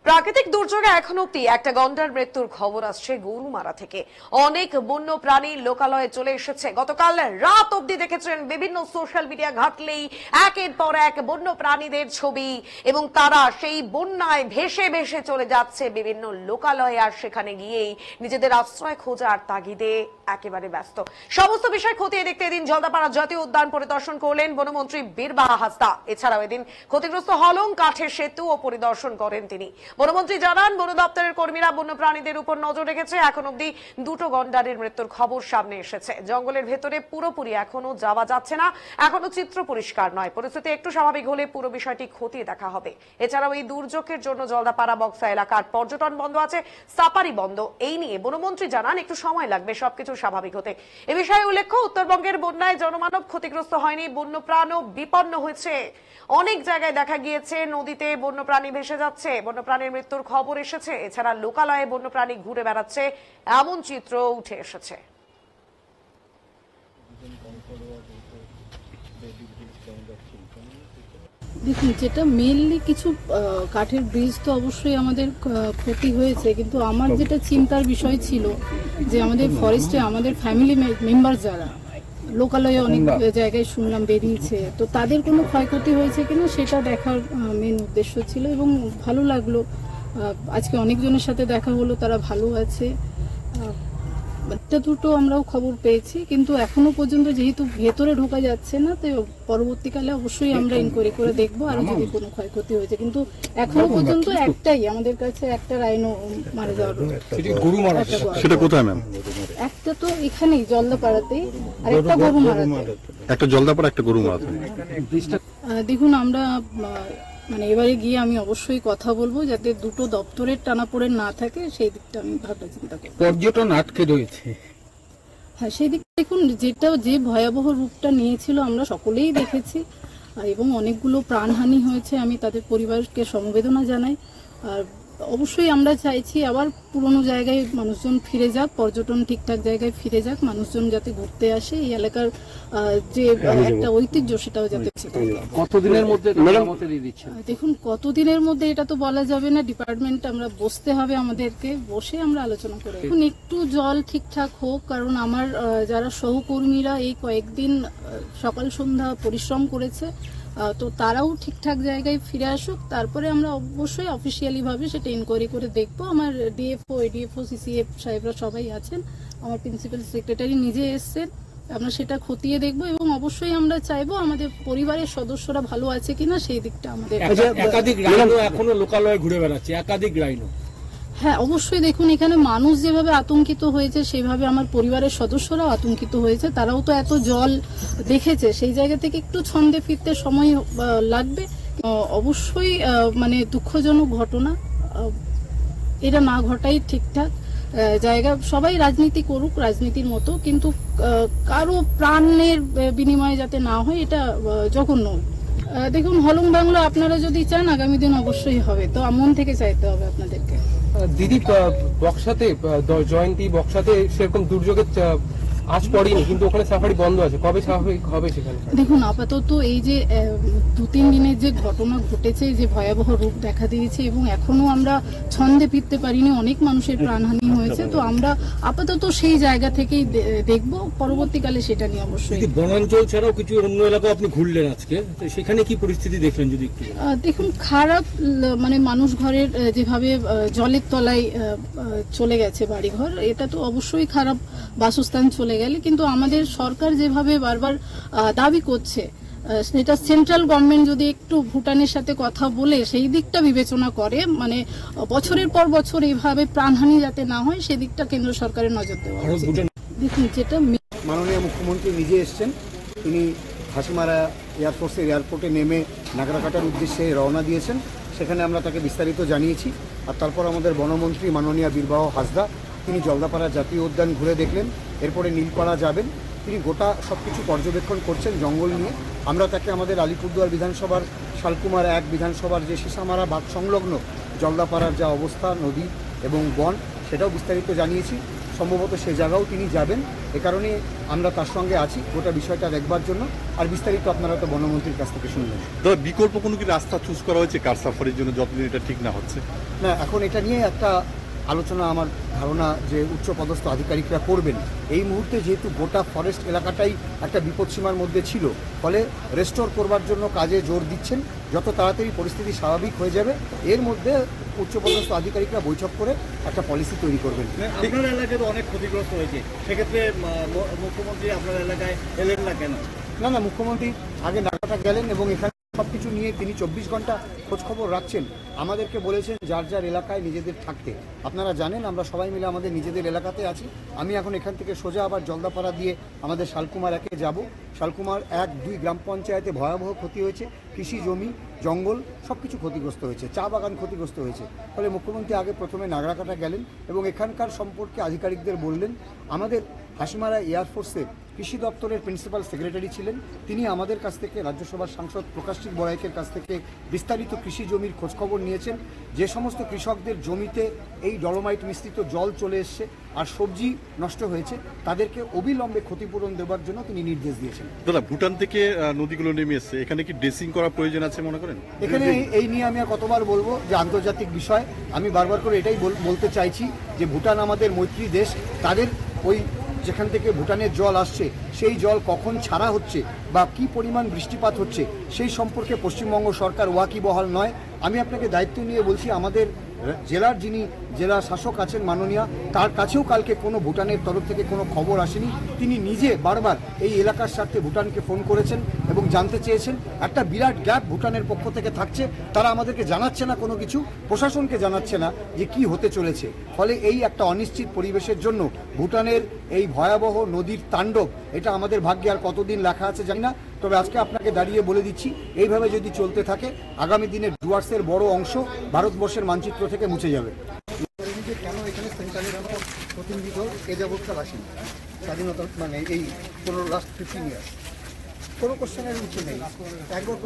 প্রাকৃতিক দুর্যোগে এখন অব্দি একটা গন্ডার মৃত্যুর খবর আসছে গরুমারা থেকে। অনেক বন্য প্রাণী লোকালয়ে চলে এসেছে। গতকাল রাত অব্দি দেখেছেন বিভিন্ন সোশ্যাল মিডিয়া ঘাটলেই একের পর এক বন্য প্রাণীদের ছবি, এবং তারা সেই বন্যায় ভেসে ভেসে চলে যাচ্ছে বিভিন্ন লোকালয়ে, আর সেখানে গিয়েই নিজেদের আশ্রয় খোঁজার তাগিদে একেবারে ব্যস্ত। সমস্ত বিষয় খতিয়ে দেখতে এদিন জলদাপাড়া জাতীয় উদ্যান পরিদর্শন করলেন বনমন্ত্রী বীরবাহা হাসদা। এছাড়াও এদিন ক্ষতিগ্রস্ত হলং কাঠের সেতু ও পরিদর্শন করেন তিনি। বনমন্ত্রী জানান, বন দপ্তরের কর্মীরা বন্য প্রাণীদের উপর নজর রেখেছে। এখন অব্দি দুটো গন্ডারের মৃত্যুর খবর সামনে এসেছে। জঙ্গলের ভেতরে পুরোপুরি এখনো যাওয়া যাচ্ছে না, এখনো চিত্র পরিষ্কার নয়। পরিস্থিতি একটু স্বাভাবিক হলে পুরো বিষয়টি খতিয়ে দেখা হবে। এছাড়াও এই দুর্যোগের জন্য জলদাপাড়া বক্সা এলাকার পর্যটন বন্ধ আছে, সাফারি বন্ধ। এই নিয়ে বনমন্ত্রী জানান, একটু সময় লাগবে সবকিছু স্বাভাবিক হতে। এ বিষয়ে উল্লেখ্য, উত্তরবঙ্গের বন্যায় জনমানব ক্ষতিগ্রস্ত হয়নি, বন্যপ্রাণও বিপন্ন হয়েছে। অনেক জায়গায় দেখা গিয়েছে নদীতে বন্যপ্রাণী ভেসে যাচ্ছে, বন্যপ্রাণীর মৃত্যুর খবর এসেছে। এছাড়া লোকালয়ে বন্যপ্রাণী ঘুরে বেড়াচ্ছে, এমন চিত্র উঠে এসেছে। দেখুন, যেটা মেইনলি কিছু কাঠের ব্রিজ তো অবশ্যই আমাদের ক্ষতি হয়েছে, কিন্তু আমার যেটা চিন্তার বিষয় ছিল যে আমাদের ফরেস্টে আমাদের ফ্যামিলি মেম্বার যারা লোকালয়ে অনেক জায়গায় শুনলাম বেরিয়েছে, তো তাদের কোনো ক্ষয়ক্ষতি হয়েছে কিনা সেটা দেখার মেন উদ্দেশ্য ছিল। এবং ভালো লাগলো, আজকে অনেকজনের সাথে দেখা হলো, তারা ভালো আছে। একটা দুটো আমরাও খবর পেয়েছি, কিন্তু এখনো পর্যন্ত যেহেতু ভেতরে ঢোকা যাচ্ছে না, তো পরবর্তীকালে অবশ্যই আমরা ইনকোয়ারি করে দেখবো আর যদি কোনো ক্ষয়ক্ষতি হয়েছে। কিন্তু এখনো পর্যন্ত একটাই আমাদের কাছে একটা রাইনো মারা যাওয়ার, সেটা কোথায় ম্যাম? একটা তো এখানেই জলদাপাড়াতেই, আর একটা গরু মারাতে, একটা জলদাপাড়া একটা গরু মারাতে। দেখুন, আমরা মানে এবারে গিয়ে আমি অবশ্যই কথা বলবো যাতে দুটো দপ্তরের টানাপোড়েন না থাকে, সেই দিকটা আমি ভাবনা চিন্তা করব। পর্যটন আটকে রয়েছে, হ্যাঁ সেই দিক দেখুন, যেটা যে ভয়াবহ রূপটা নিয়েছিল আমরা সকলেই দেখেছি, এবং অনেকগুলো প্রাণহানি হয়েছে। আমি তাদের পরিবারকে সমবেদনা জানাই। আর অবশ্যই আমরা চাইছি আবার পুরনো জায়গায় মানুষজন ফিরে যাক, পর্যটন ঠিকঠাক জায়গায় ফিরে যাক, মানুষজন যাতে ঘুরতে আসে, এই এলাকার যে একটা ঐতিহ্য সেটাও যাতে। কতদিনের মধ্যে দেখুন, কতদিনের মধ্যে এটা তো বলা যাবে না, ডিপার্টমেন্ট আমরা বসতে হবে, আমাদেরকে বসে আমরা আলোচনা করে। এখন একটু জল ঠিকঠাক হোক, কারণ আমার যারা সহকর্মীরা এই কয়েকদিন সকাল সন্ধ্যা পরিশ্রম করেছে, তো তারাও ঠিকঠাক জায়গায় ফিরে আসুক, তারপরে আমরা অবশ্যই অফিসিয়ালি ভাবে সেটা ইনকোয়ারি করে দেখবো। আমার ডিএফও, এডিএফও, সিসিএফ সাহেবরা সবাই আছেন, আমার প্রিন্সিপাল সেক্রেটারি নিজে এসছেন, আমরা সেটা খতিয়ে দেখবো। এবং অবশ্যই আমরা চাইবো আমাদের পরিবারের সদস্যরা ভালো আছে কিনা সেই দিকটা আমাদের। একাধিক রাইনো এখনো লোকালয়ে ঘুরে বেড়াচ্ছে, একাধিক রাইনো। হ্যাঁ অবশ্যই, দেখুন এখানে মানুষ যেভাবে আতঙ্কিত হয়েছে সেভাবে আমার পরিবারের সদস্যরাও আতঙ্কিত হয়েছে। তারাও তো এত জল দেখেছে, সেই জায়গা থেকে একটু ছন্দে ফিরতে সময় লাগবে। অবশ্যই মানে দুঃখজনক ঘটনা, এটা না ঘটাই ঠিকঠাক। জায়গা সবাই রাজনীতি করুক রাজনীতির মতো, কিন্তু কারো প্রাণের বিনিময়ে যাতে না হয়, এটা জঘন্য। দেখুন, হলং বাংলা আপনারা যদি চান আগামী দিন অবশ্যই হবে, তো মন থেকে চাইতে হবে আপনাদেরকে। দিদি, বক্সাতে জয়ন্তী বক্সাতে সেরকম দুর্যোগের আজ পড়েনি, কিন্তু ওখানে সাফারি বন্ধ আছে, কবে স্বাভাবিক হবে সেখানে? দেখুন, আপাতত এই যে 2-3 দিনের যে ঘটনা ঘটেছে, যে ভয়াবহ রূপ দেখা দিয়েছে, এবং এখনো আমরা ছন্দে ফিরতে পারিনি, অনেক মানুষের প্রাণহানি হয়েছে, তো আমরা আপাতত সেই জায়গা থেকেই দেখব, পরবর্তীকালে সেটা নিয়ে অবশ্যই। বনাঞ্চল ছাড়াও কিছু অন্য এলাকা আপনি ঘুরলেন আজকে, সেখানে কি পরিস্থিতি দেখলেন যদি একটু? দেখুন, খারাপ, মানে মানুষ ঘরের যেভাবে জলের তলায় চলে গেছে বাড়িঘর, এটা তো অবশ্যই খারাপ বাসস্থান চলে গেলে। কিন্তু আমাদের সরকার যেভাবে বারবার দাবি করছে, সেটা সেন্ট্রাল গভর্নমেন্ট যদি একটু ভুটানের সাথে কথা বলে সেই দিকটা বিবেচনা করে, মানে বছরের পর বছর এইভাবে প্রাণহানি যাতে না হয়, সেদিকটা কেন্দ্র সরকারের নজর দেওয়া উচিত। দেখুন, যেটা মাননীয় মুখ্যমন্ত্রী নিজে এসছেন, তিনি হাসিমারা এয়ারফোর্সের এয়ারপোর্টে নেমে নাগরাকাটার উদ্দেশ্যে রওনা দিয়েছেন। সেখানে আমরা তাকে বিস্তারিত জানিয়েছি। আর তারপর আমাদের বনমন্ত্রী মাননীয় বীরবাহা হাসদা, তিনি জলদাপাড়া জাতীয় উদ্যান ঘুরে দেখলেন, এরপরে নীলপাড়া যাবেন। তিনি গোটা সব কিছু পর্যবেক্ষণ করছেন জঙ্গল নিয়ে। আমরা তাকে আমাদের আলিপুরদুয়ার বিধানসভার শালকুমার 1 বিধানসভার যে সিসামারা বাঁধ সংলগ্ন জলদাপাড়ার যা অবস্থা, নদী এবং বন, সেটাও বিস্তারিত জানিয়েছি। সম্ভবত সে জায়গাও তিনি যাবেন। এ কারণে আমরা তার সঙ্গে আছি গোটা বিষয়টা দেখবার জন্য। আর বিস্তারিত আপনারা তো বনমন্ত্রীর কাছ থেকে শুনলেন। দাদা, বিকল্প কোনো কি রাস্তা চুজ করা হয়েছে কার সাফারির জন্য যতদিন এটা ঠিক না হচ্ছে? না, এখন এটা নিয়ে একটা আলোচনা আমার ধারণা যে উচ্চপদস্থ আধিকারিকরা করবেন। এই মুহূর্তে যেহেতু গোটা ফরেস্ট এলাকাটাই একটা বিপদসীমার মধ্যে ছিল, ফলে রেস্টোর করবার জন্য কাজে জোর দিচ্ছেন। যত তাড়াতাড়ি পরিস্থিতি স্বাভাবিক হয়ে যাবে এর মধ্যে উচ্চপদস্থ আধিকারিকরা বৈঠক করে একটা পলিসি তৈরি করবেন। আপনার এলাকায় তো অনেক ক্ষতিগ্রস্ত হয়েছে, সেক্ষেত্রে মুখ্যমন্ত্রী আপনার এলাকায় এলেন না কেন? না, মুখ্যমন্ত্রী আগে নাগাটা গেলেন এবং এখানে সব কিছু নিয়ে তিনি 24 ঘন্টা খোঁজখবর রাখছেন। আমাদেরকে বলেছেন যার যার এলাকায় নিজেদের থাকতে। আপনারা জানেন আমরা সবাই মিলে আমাদের নিজেদের এলাকাতে আছি। আমি এখন এখান থেকে সোজা আবার জলদাপাড়া দিয়ে আমাদের শালকুমার 1-এ যাব। শালকুমার 1-2 গ্রাম পঞ্চায়েতে ভয়াবহ ক্ষতি হয়েছে, কৃষি জমি, জঙ্গল সব কিছু ক্ষতিগ্রস্ত হয়েছে, চা বাগান ক্ষতিগ্রস্ত হয়েছে। ফলে মুখ্যমন্ত্রী আগে প্রথমে নাগরাকাটা গেলেন এবং এখানকার সম্পর্কে আধিকারিকদের বললেন। আমাদের হাসিমারা এয়ারফোর্সের কৃষি দপ্তরের প্রিন্সিপাল সেক্রেটারি ছিলেন, তিনি আমাদের কাছ থেকে রাজ্যসভার সাংসদ প্রকাশজিৎ বড়াইকের কাছ থেকে বিস্তারিত কৃষি জমির খোঁজখবর নিয়েছেন। যে সমস্ত কৃষকদের জমিতে এই ডলোমাইট মিশ্রিত জল চলে এসছে আর সবজি নষ্ট হয়েছে, তাদেরকে অবিলম্বে ক্ষতিপূরণ দেওয়ার জন্য তিনি নির্দেশ দিয়েছেন। দাদা, ভুটান থেকে নদীগুলো নেমে এসছে, এখানে কি ড্রেসিং করার প্রয়োজন আছে মনে করেন? এখানে এই নিয়ে আমি আর কতবার বলবো যে আন্তর্জাতিক বিষয়। আমি বারবার করে এটাই বলতে চাইছি যে ভুটান আমাদের মৈত্রী দেশ। তাদের ওই যেখান থেকে ভুটানের জল আসছে সেই জল কখন ছাড়া হচ্ছে বা কি পরিমাণ বৃষ্টিপাত হচ্ছে সেই সম্পর্কে পশ্চিমবঙ্গ সরকার ওয়াকিবহাল নয়। আমি আপনাকে দায়িত্ব নিয়ে বলছি, আমাদের জেলার যিনি জেলা শাসক আছেন মাননীয়া, তার কাছেও কালকে কোনো ভুটানের তরফ থেকে কোনো খবর আসেনি। তিনি নিজে বারবার এই এলাকার স্বার্থে ভুটানকে ফোন করেছেন এবং জানতে চেয়েছেন। একটা বিরাট গ্যাপ ভুটানের পক্ষ থেকে থাকছে, তারা আমাদেরকে জানাচ্ছে না কোনো কিছু, প্রশাসনকে জানাচ্ছে না যে কি হতে চলেছে। ফলে এই একটা অনিশ্চিত পরিবেশের জন্য ভুটানের এই ভয়াবহ নদীর তাণ্ডব, এটা আমাদের ভাগ্যে আর কতদিন লেখা আছে জানি না। তবে আজকে আপনাকে দাঁড়িয়ে বলে দিচ্ছি, এইভাবে যদি চলতে থাকে আগামী দিনে ডুয়ার্সের বড় অংশ ভারতবর্ষের মানচিত্র থেকে মুছে যাবে। কেন এখানে সেন্ট্রালের কোনো প্রতিনিধি দল এ যাবৎকাল আসেনি স্বাধীনতা মানে এই 15 লাস্ট 15 ইয়ার্স? কোনো কোশ্চেনের উত্তর নেই। একবার